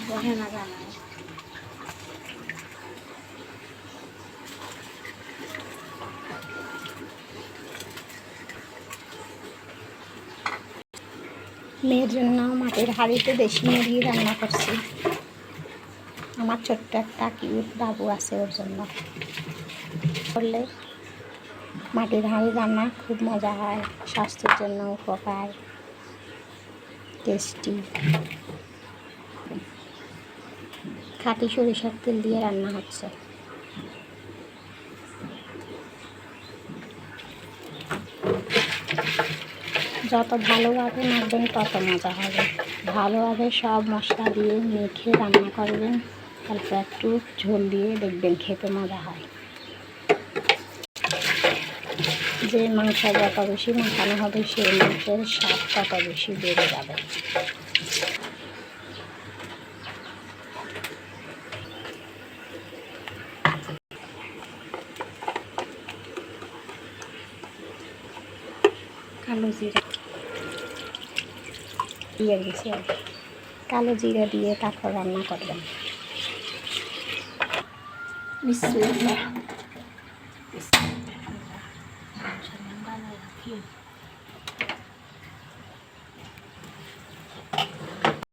বসে না জানায় মেয়ের জন্য মাটির হাঁড়িতে দেশি মুরগি রান্না করছি। আমার ছোট্ট একটা কিউট বাবু আছে, ওর জন্য করলে মাটির হাঁড়ি রান্না খুব মজা হয়, স্বাস্থ্যের জন্য উপকার, টেস্টি। খাঁটি সরিষার তেল দিয়ে রান্না হচ্ছে। যত ভালোভাবে মাখবেন তত মজা হবে। ভালোভাবে সব মশলা দিয়ে মেখে রান্না করবেন, অল্প একটু ঝোল দিয়ে দেখবেন খেতে মজা হয়। যে মাংস যত বেশি মাখানো হবে সেই মাংসের স্বাদ তত বেশি বেড়ে যাবে। কালো জিরা দিয়ে দিয়েছি, কালো জিরা দিয়ে তারপর রান্না করবেন। বিসমিল্লাহ।